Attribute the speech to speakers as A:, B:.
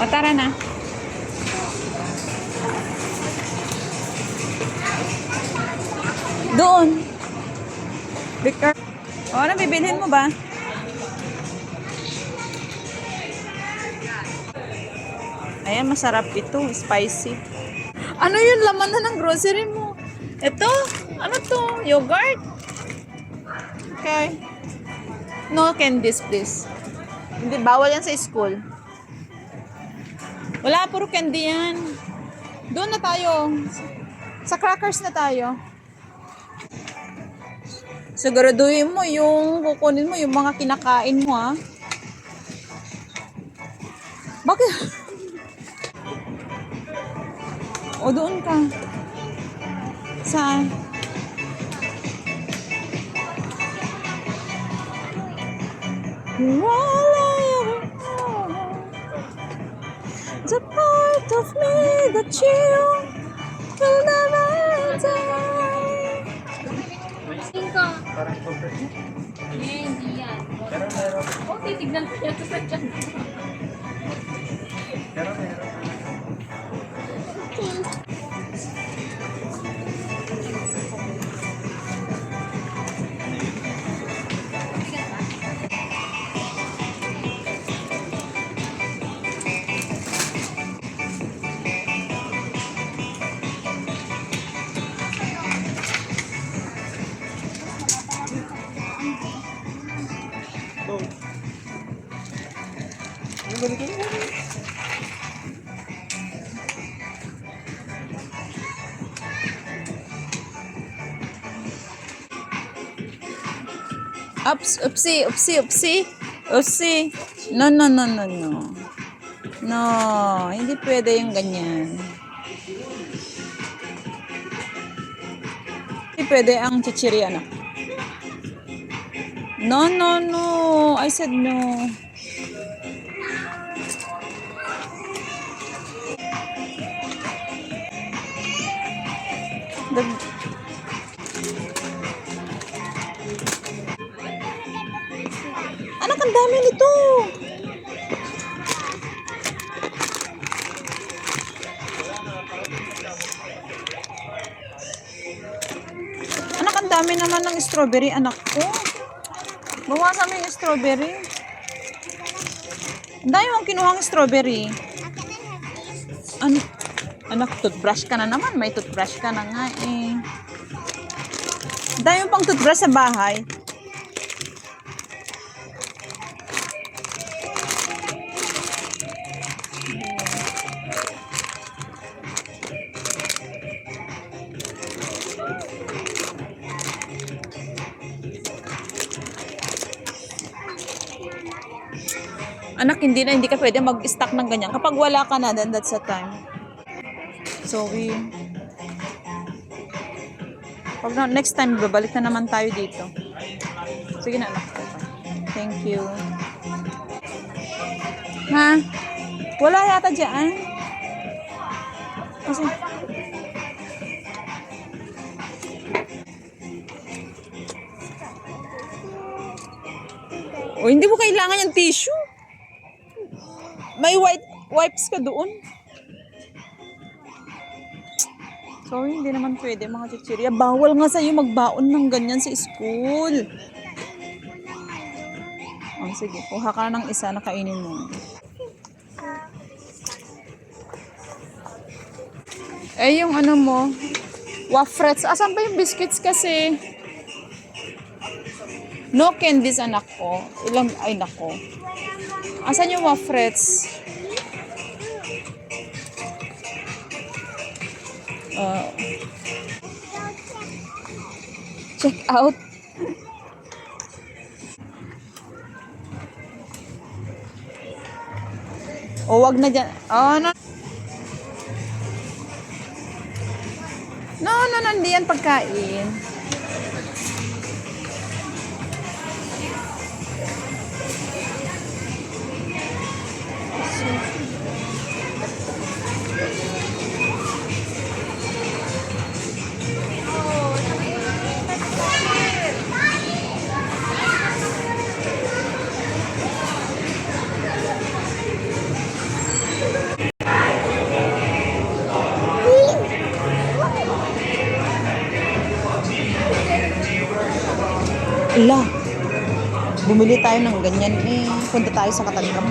A: O, tara na. Doon. Victor. O, ano bibilhin mo ba? Ayan, masarap ito. Spicy. Ano yung laman na ng grocery mo? Ito? Ano to? Yogurt? Okay. No candies, please. Hindi, bawal yan sa school. Wala, puro candy yan. Doon na tayo. Sa crackers na tayo. Siguraduhin mo yung kukunin mo yung mga kinakain mo, ha? Bakit? O, doon ka. Saan? The part of me that you will never die.
B: Cinco. Hindi yan. Oh, titignan ko yan sa dyan.
A: Ups, upsi, upsi, upsi. Upsi. No, no, no, no, no. No, hindi pwede yung ganyan. Hindi pwede ang chichiri, anak. No, no, no. I said no. The... Anak, ang dami nito. Anak, ang dami naman ng strawberry, anak ko. Bawasan mo yung strawberry. Ang dami mong kinuhang strawberry. Anak, toothbrush ka na naman. May toothbrush ka na nga eh. Ang dami pang toothbrush sa bahay. Anak, hindi ka pwede mag-stock ng ganyan. Kapag wala ka na, then that's the time. So, next time, babalik na naman tayo dito. Sige na, anak. Thank you. Ha? Wala yata dyan. Kasi... O, hindi mo kailangan yung tissue. May wipes ka doon. Sorry, hindi naman pwede mga chichirya. Bawal nga sa'yo magbaon ng ganyan sa school. Oh, sige, kuha ka ng isa na kainin mo. Eh, yung ano mo, wafrets. Asan ba yung biscuits kasi? No candies, anak ko. Ay, nako. Asan yung wafrets? Check out. O, wag na dyan. Oh, no. No, no, no. Hindi yan pagkain. Ala, bumili tayo ng ganyan eh. Punta tayo sa Katagam.